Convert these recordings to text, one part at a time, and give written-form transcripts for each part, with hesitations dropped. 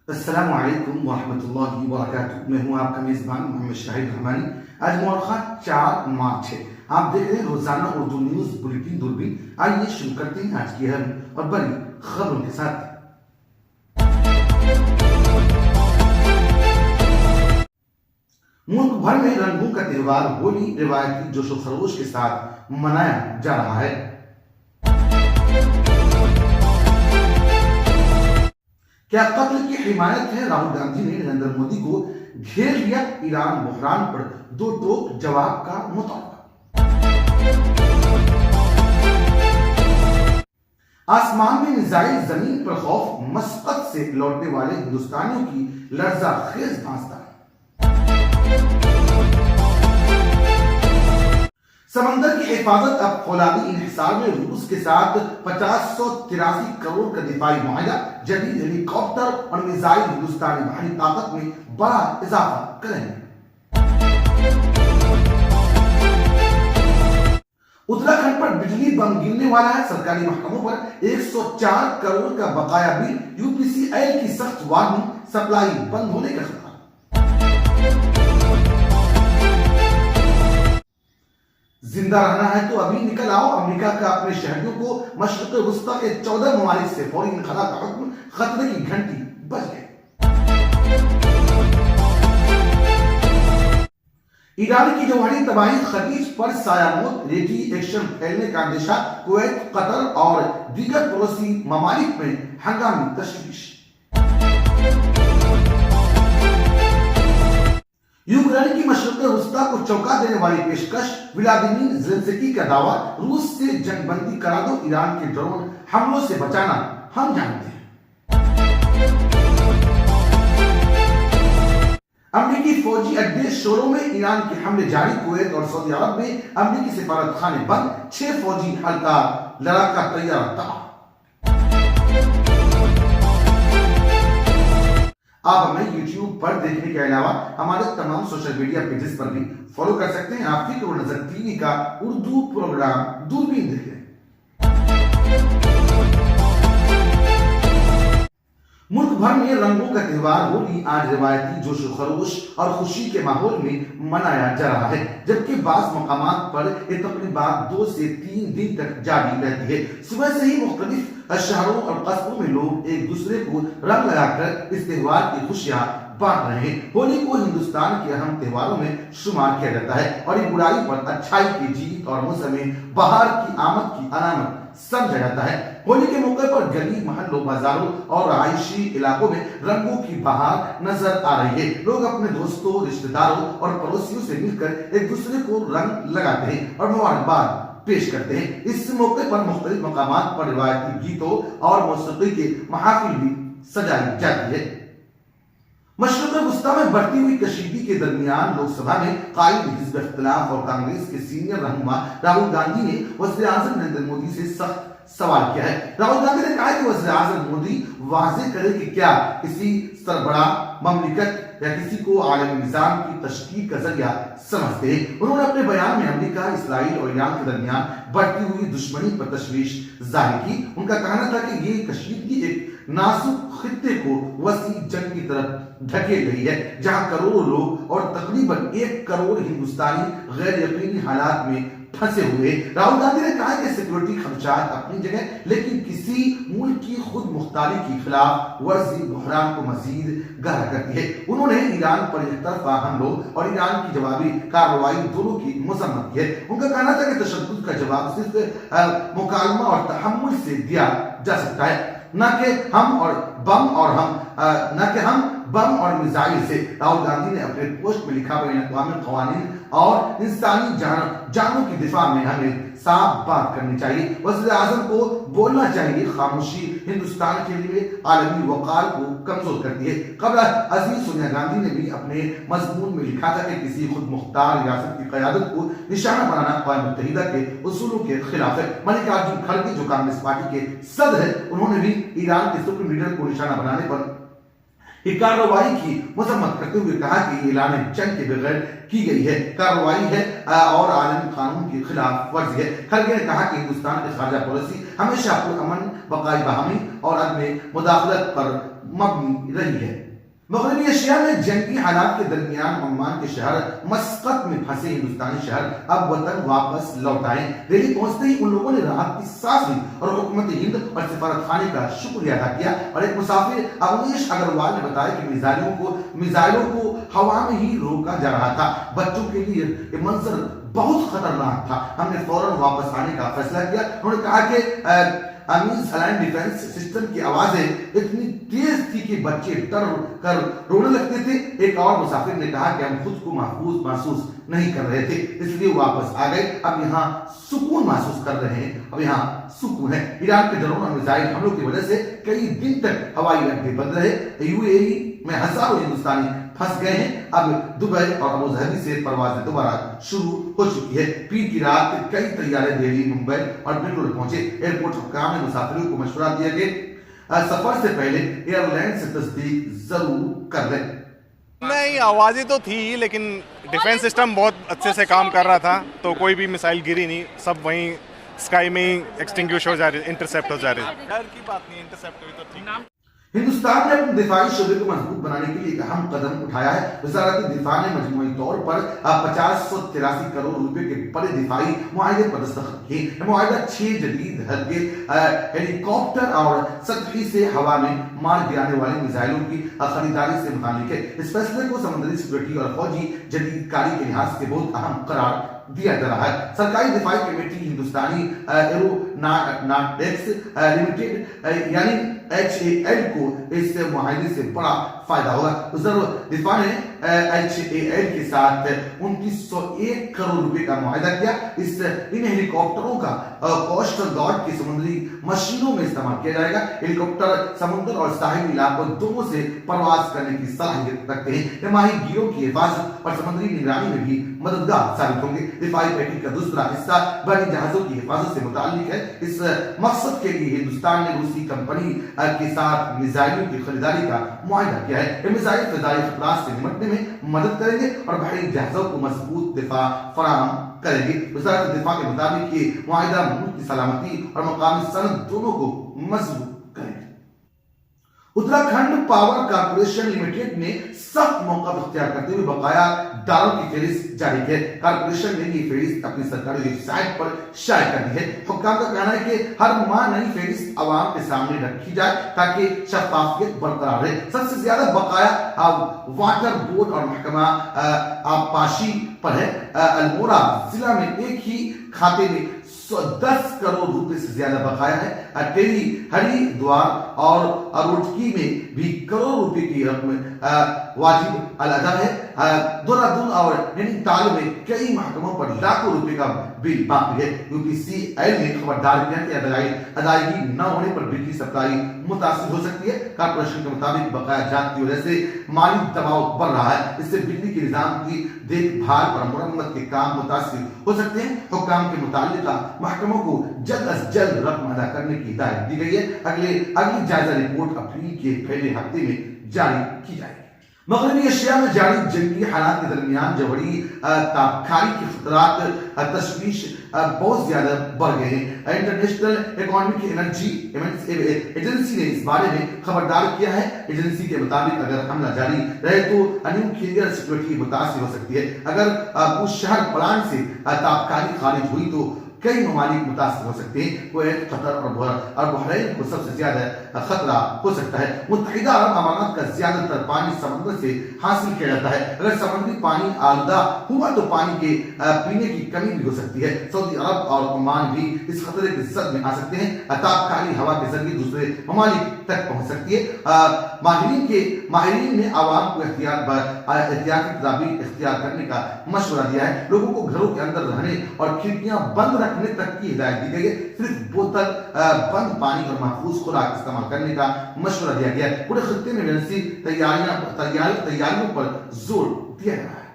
السلام علیکم ورحمۃ اللہ وبرکاتہ۔ میں ہوں آپ کا میزبان محمد شاہد رحمانی۔ آج مورخہ 4 مارچ ہے۔ آپ دیکھ رہے ہیں روزانہ اردو نیوز بلیٹن دوربین۔ آئیے شروع کرتے ہیں آج کی اہم اور بڑی خبروں کے ساتھ۔ ملک بھر میں رنگوں کا تہوار ہولی روایتی جوش و خروش کے ساتھ منایا جا رہا ہے۔ کیا قتل کی حمایت ہے؟ راہل گاندھی نے نریندر مودی کو گھیر لیا۔ ایران بحران پر 2 ٹوک جواب کا مطالبہ۔ آسمان میں میزائل، زمین پر خوف، مسقط سے لوٹنے والے ہندوستانیوں کی لرزہ خیز داستان۔ سمندر کی حفاظت، اب فولادی انحصار میں روس کے ساتھ 583 کروڑ کا دفاعی معاہدہ، جدید ہیلی کاپٹر اور میزائل ہندوستانی بحری طاقت میں بڑا اضافہ کریں گے۔ اتراکھنڈ پر بجلی بم گرنے والا ہے۔ سرکاری محکموں پر 104 کروڑ کا بقایا بل۔ یو پی سی ایل کی سخت وارننگ، سپلائی بند ہونے کا خطرہ۔ زندہ رہنا ہے تو ابھی نکل آؤ۔ امریکہ کا اپنے شہریوں کو مشرق وسطی کے 14 ممالک سے فوری انخلاء کا حکم۔ خطرے کی گھنٹی بج گئی۔ ایران کی جوہری تباہی، خلیج پر سایہ موت، ریڈی ایکشن پھیلنے کا اندیشہ۔ کویت، قطر اور دیگر پڑوسی ممالک میں ہنگامی تشویش۔ یوکرین کی مشرق وسطی کو چونکا دینے والی پیشکش۔ ولادیمیر زیلنسکی کا دعویٰ، روس سے جنگ بندی کرا دو، ایران کے ڈرون حملوں سے بچانا ہم جانتے ہیں۔ امریکی فوجی اڈے شوروں میں، ایران کے حملے جاری۔ کویت اور سعودی عرب میں امریکی سفارت خانے بند، 6 فوجی ہلکا لڑاکا طیارہ تباہ۔ آپ ہمیں یوٹیوب پر دیکھنے کے علاوہ ہمارے تمام سوشل میڈیا پیجز پر بھی فالو کر سکتے ہیں۔ آپ فکر و نظر ٹی وی کا اردو پروگرام دوربین دیکھ لیں۔ ملک بھر میں رنگوں کا تہوار ہولی آج روایتی جوش و خروش اور خوشی کے ماحول میں منایا جا رہا ہے، جبکہ بعض مقامات پر یہ تقریبات 2 سے 3 دن تک جاری رہتی ہے۔ صبح سے ہی مختلف شہروں اور قصبوں میں لوگ ایک دوسرے کو رنگ لگا کر اس تہوار کی خوشیاں بانٹ رہے ہیں۔ ہولی کو ہندوستان کے اہم تہواروں میں شمار کیا جاتا ہے اور یہ برائی پر اچھائی کی جیت اور موسم بہار کی آمد کی علامت سمجھا جاتا ہے۔ ہولی کے موقع پر گلی محلوں، بازاروں اور رہائشی علاقوں میں رنگوں کی بہار نظر آ رہی ہے۔ لوگ اپنے دوستوں، رشتہ داروں اور پڑوسیوں سے مل کر ایک دوسرے کو رنگ لگاتے ہیں اور مبارکباد پیش کرتے ہیں۔ اس موقع پر مختلف مقامات پر روایتی گیتوں اور موسیقی کے محافل بھی سجائی جاتی ہے۔ مشرق وسطی میں بڑھتی ہوئی کشیدگی کے درمیان لوک سبھا میں قائد حزب اختلاف اور کانگریس کے سینئر رہنما راہل گاندھی نے وزیر اعظم نریندر مودی سے سخت سوال کیا ہے۔ راہل گاندھی نے کہا کہ وزیر اعظم مودی واضح کرے کہ کیا کسی سربراہ مملکت یا کسی کو عالمی نظام کی تشکیل کا ذریعہ سمجھتے ہیں۔ انہوں نے اپنے بیان میں امریکہ، اسرائیل اور ایران کے درمیان بڑھتی ہوئی دشمنی پر تشویش ظاہر کی۔ ان کا کہنا تھا کہ یہ کشیدگی ایک نازک خطے کو وسیع جنگ کی طرف دھکیل رہی ہے، جہاں کروڑوں لوگ اور تقریباً 1 کروڑ ہندوستانی غیر یقینی حالات میں پھنسے ہوئے۔ راہل گاندھی نے کہا کہ سیکورٹی خدشات اپنی جگہ، لیکن کسی ملک کی خود مختاری کی خلاف ورزی بحران کو مزید گہرا کرتی ہے۔ انہوں نے ایران پر یک طرفہ حملوں اور ایران کی جوابی کارروائی دونوں کی مذمت کی ہے۔ ان کا کہنا تھا کہ تشدد کا جواب صرف مکالمہ اور تحمل سے دیا جا سکتا ہے، نہ کہ ہم بم اور میزائل سے۔ راہل گاندھی نے اپنے پوسٹ میں لکھا، بین الاقوامی قوانین اور انسانی جانوں کی دفاع میں ہمیں صاف بات کرنی چاہیے۔ وزیر اعظم کو بولنا چاہیے، خاموشی ہندوستان کے لیے عالمی وقار کو کمزور کرتی ہے۔ قبل ازیں سونیا گاندھی نے بھی اپنے مضمون میں لکھا تھا کہ کسی خود مختار ریاست کی قیادت کو نشانہ بنانا اقوام متحدہ کے اصولوں کے خلاف ہے۔ ملکاراجن کھڑگے جو کانگریس پارٹی کے صدر ہیں، انہوں نے بھی ایران کے سپریم لیڈر کو نشانہ بنانے پر یہ कार्रवाई की मजम्मत करते हुए कहा कि ये ऐलान जंग के बगैर की गई है, कार्रवाई है और आलमी कानून की खिलाफ वर्जी है। खरगे ने कहा कि हिंदुस्तान की खारजा पॉलिसी हमेशा अमन, बकाई बहामी और अदम मुदाखलत पर मबनी रही है। मगरबी एशिया में जंगी हालात के दरमियान ओमान के शहर मस्कत में फंसे हिंदुस्तानी शहर अब वतन वापस लौट आए। दिल्ली पहुंचते ही उन लोगों ने राहत की सांस ली और हुकूमत हिंद और सिफारत खाने का शुक्रिया अदा किया। और एक मुसाफिर अवनीश अग्रवाल ने बताया कि मिसाइलों को हवा में ही रोका जा रहा था। बच्चों के लिए ये मंजर बहुत खतरनाक था। हमने फौरन वापस आने का फैसला किया। उन्होंने कहा कि आर्मीज अलाइन डिफेंस सिस्टम की आवाजें इतनी तेज थी कि बच्चे डर कर रोने लगते थे। एक और मुसाफिर ने कहा कि हम खुद को महफूज महसूस नहीं कर रहे थे, इसलिए वापस आ गए। अब यहाँ सुकून महसूस कर रहे हैं, अब यहाँ सुकून है। ईरान के ड्रोन और मिसाइल हमलों की वजह से कई दिन तक हवाई अड्डे बंद रहे। यूएई में हजारों हिंदुस्तानी फंस गए हैं। अब दुबई और अबू धाबी से परवाजें दोबारा शुरू हो चुकी है। पीर की रात कई तैयारे दिल्ली, मुंबई और बेंगलुरु पहुंचे। एयरपोर्ट हुक्काम ने मुसाफिरों को मशवरा दिया कि सफर से पहले एयरलाइन से तस्दीक जरूर कर लें। नहीं, आवाज़ें तो थी लेकिन डिफेंस सिस्टम बहुत अच्छे से काम कर रहा था, तो कोई भी मिसाइल गिरी नहीं, सब वहीं स्काई में ही एक्सटिंग्विश हो जा रही, इंटरसेप्ट हो जा रही। डर की बात नहीं, इंटरसेप्ट हुई तो ठीक। हिंदुस्तान ने अपने दिफाई शोबे को मजबूत बनाने के लिए एक अहम कदम उठाया है। वज़ारत दिफा ने मजमूई तौर पर 583 करोड़ रुपए के बड़े दिफाई मुआहदे पर दस्तखत किए। मुआहदा 6 जदीद हल्के हेलीकॉप्टर और सतही से हवा में मार गिराने वाले मिसाइलों की खरीदारी से मुताल्लिक है। इस फैसले को समुद्री सिक्योरिटी और फौजी जदीदकारी के लिहाज से बहुत अहम करार दिया जा रहा है। सरकारी दिफाई कमेटी हिंदुस्तानी एरोनॉटिक्स लिमिटेड यानी HAL को इस मुआहदे से बड़ा फायदा होगा। दिफा ने HAL के साथ 2901 करोड़ रुपए का मुआहदा किया। इन हेलीकॉप्टरों का कोस्टल गार्ड की समुद्री मशीनों में इस्तेमाल किया जाएगा। हेलीकॉप्टर समुद्र और साहिली इलाकों दोनों से परवाज करने की सलाहियत रखते हैं। ये माहीगीरों की हिफाजत और समुद्री निगरानी में भी मददगार साबित होंगे। दिफाई पैकेज का दूसरा हिस्सा बड़ी जहाजों की हिफाजत से मुताल्लिक है। इस मकसद के लिए हिंदुस्तान ने रूसी कंपनी के साथ मिसाइलों की खरीदारी का मुआहदा किया है। ये मिसाइल फिजाई खतरात से निपटने में मदद करेंगे और बहरी जहाजों को मजबूत दिफा फराहम करेंगे। वज़ारत दिफा के मुताबिक ये मुआहदा मुल्क की सलामती और मकामी सनद दोनों को मजबूत करेंगे। उत्तराखंड पावर कॉर्पोरेशन लिमिटेड ने सख्त मौका इख्तियार करते हुए बकाया दारों की फहरिस्त जारी की है। कॉर्पोरेशन ने ये फहरिस्त अपनी सरकारी वेबसाइट पर शाया कर दी है। हुक्काम का कहना है कि हर माह नई फहरिस्त आवाम के सामने रखी जाए ताकि शफाफियत बरकरार रहे। सबसे ज्यादा बकाया वाटर बोर्ड और महकमा आबपाशी पर है। अल्मोड़ा जिला में एक ही खाते में 10 करोड़ रुपए से ज्यादा बकाया है। टेली, हरिद्वार और अरोटकी में भी करोड़ रुपए की रकम वाजिब अदा है। देहरादून और नैनीताल में कई महकमों पर लाखों रुपए का बिल बाकी है। UPCL ने खबरदार किया कि अदायगी न होने पर बिजली सप्लाई मुतासिर हो सकती है। कॉर्पोरेशन के मुताबिक बकाया जात की वजह से माली दबाव बढ़ रहा है। इससे बिजली के निजाम की देखभाल और मुरम्मत के काम मुतासिर हो सकते हैं। हुक्काम के मुतालिका महकमों को जल्द अज जल्द रकम अदा करने की हिदायत दी गई है। अगली जायजा रिपोर्ट अप्रैल के पहले हफ्ते में जारी की जाएगी। मगरबी एशिया में जारी जंगी हालात के दरमियान जबड़ी ताबकारी के खतरात तशवीश बहुत ज्यादा बढ़ गए हैं। इंटरनेशनल इकोनॉमिक एनर्जी एजेंसी ने इस बारे में खबरदार किया है। एजेंसी के मुताबिक अगर हमला जारी रहे तो न्यूक्लियर सिक्योरिटी मुतासिर हो सकती है। अगर उस शहर प्लान से ताबकारी खारिज हुई तो कई ममालिक मुतासिर हो सकते हैं। कुवैत, कतर और बहरीन को सबसे ज्यादा खतरा हो सकता है। मुत्तहिदा अरब अमारात का ज्यादातर पानी समुद्र से हासिल किया जाता है। अगर समुद्री पानी आलूदा हुआ तो पानी के पीने की कमी भी हो सकती है। सऊदी अरब और ओमान भी इस खतरे की जद में आ सकते हैं। ताबकारी हवा के जरिए दूसरे ममालिक तक पहुंच सकती है। माहिरीन ने आवाम को एहतियाती तदाबीर इख्तियार करने का मशवरा दिया है। लोगों को घरों के अंदर रहने और खिड़कियां बंद रखने तक की हिदायत दी गई है। सिर्फ बोतल बंद पानी और महफूज खुराक इस्तेमाल करने का मशवरा दिया गया है। पूरे खत्ते में इमरजेंसी तैयारियों पर जोर दिया गया है।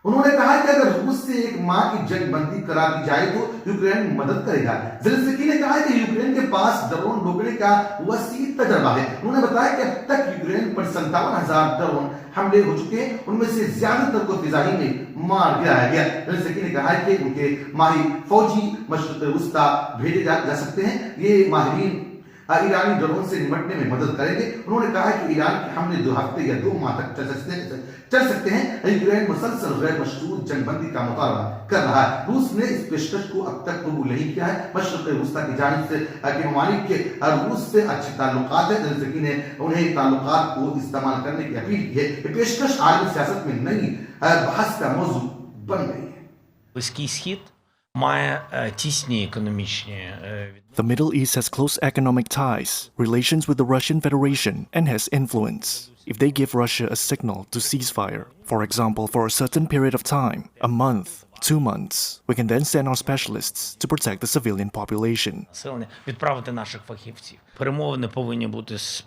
उन्होंने कहा कि अगर रूस से एक माह की जंग बंदी करा दी जाए तो यूक्रेन मदद करेगा। ज़ेलेंस्की ने कहा कि यूक्रेन के पास ड्रोन रोकने का वसीह तजर्बा है। उन्होंने बताया कि अब तक यूक्रेन पर 57,000 ड्रोन हमले हो चुके हैं, उनमें से ज्यादातर को फिजाई में मार गिराया गया। जेलेंस्की ने कहा है कि उनके माहिर फौजी मशरिक़ वस्ता भेजे जा सकते हैं। ये माहिरीन ईरानी ड्रोन से निपटने में मदद करेंगे। उन्होंने कहा है कि ईरान के हमले 2 हफ्ते या 2 माह तक चल सकते हैं। यूक्रेन मुसलसल गैर मशरूत जंगबंदी का मुतालबा कर रहा है। रूस ने इस पेशकश को अब तक कबूल नहीं किया है। मशरिक़ वस्ता की जानिब से कि ममालिक के रूस से अच्छे ताल्लुकात है। जेलेंस्की ने उन्हें ताल्लुकात को इस्तेमाल करने की अपील की है। ये पेशकश आलमी सियासत में नई बहस का मौजू बन गई है। Близький Схід має тісні економічні The Middle East has close economic ties, relations with the Russian Federation, and has influence. If they give Russia a signal to ceasefire, for example, for a certain period of time, a month, 2 months, we can then send our specialists to protect the civilian population. населення, відправити наших фахівців. Перемовини повинні бути з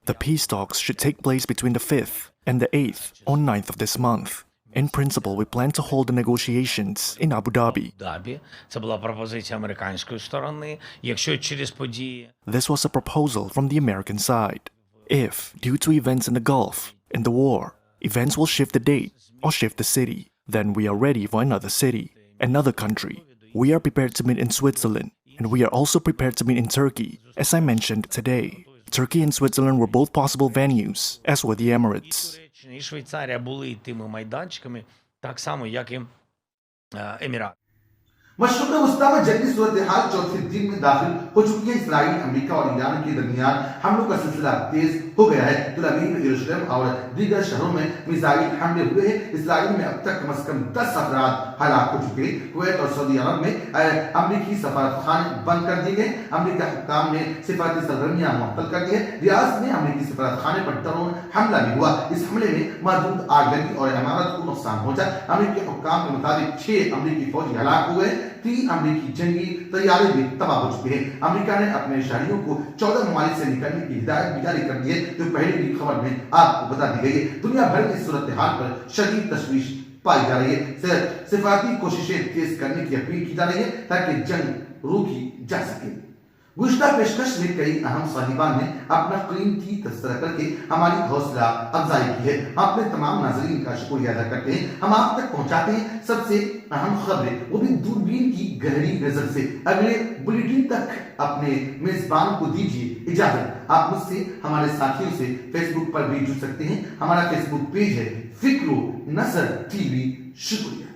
The peace talks should take place between the 5th and the 8th or 9th of this month. In principle, we plan to hold the negotiations in Abu Dhabi. Дабі. Це була пропозиція американської сторони. Якщо через події This was a proposal from the American side. If, due to events in the Gulf, in the war, events will shift the date or shift the city, then we are ready for another city, another country. We are prepared to meet in Switzerland, and we are also prepared to meet in Turkey, as I mentioned today. Turkey and Switzerland were both possible venues, as were the Emirates. Туреччина і Швейцарія були тими майданчиками, так само, як і Емірати. मशरिक़ वस्ता में जंगी सूरत हाल चौथे दिन में दाखिल हो चुकी है। Israel, America और Iran के दरमियान हमलों का सिलसिला तेज हो गया है। तेल अवीव, यरूशलेम और दीगर शहरों में मिसाइल हमले हुए हैं। इसराइल में अब तक कम से कम 10 अफराद हलाक हो चुके हैं। कुवैत और सऊदी अरब में अमरीकी सफारतखाने बंद कर दिए गए। अमरीका हुक्काम ने सिफारती सरगर्मियां मुअत्तल कर दी है। रियाद में अमरीकी सफारतखाने पर ड्रोन हमला भी हुआ। इस हमले में महदूद आग लगी और इमारत को नुकसान पहुंचा। अमरीकी हुक्काम के मुताबिक 6 अमरीकी फौजी हलाक हुए, 3 अमरीकी जंगी तैयारे भी तबाह हो चुके हैं। अमेरिका ने अपने शहरियों को 14 ममालिक से निकलने की हिदायत भी जारी कर दी है, जो पहले की खबर में आपको बता दी गई है। दुनिया भर में इस सूरत हाल पर शदीद तशवीश पाई जा रही है। सिफारती कोशिशें तेज करने की अपील की जा रही है ताकि जंग रोकी जा सके। गुज़श्ता पेशकश में कई अहम साहिबान ने अपना कीमती तज़किरा करके हमारी हौसला अफजाई की है। हम अपने तमाम नाज़रीन का शुक्रिया अदा करते हैं। हम आप तक पहुंचाते हैं सबसे अहम खबरें, वो भी दूरबीन की गहरी नजर से। अगले बुलेटिन तक अपने मेजबान को दीजिए इजाजत। आप मुझसे, हमारे साथियों से फेसबुक पर भी जुड़ सकते हैं। हमारा फेसबुक पेज है फिक्रो नसर टीवी। शुक्रिया।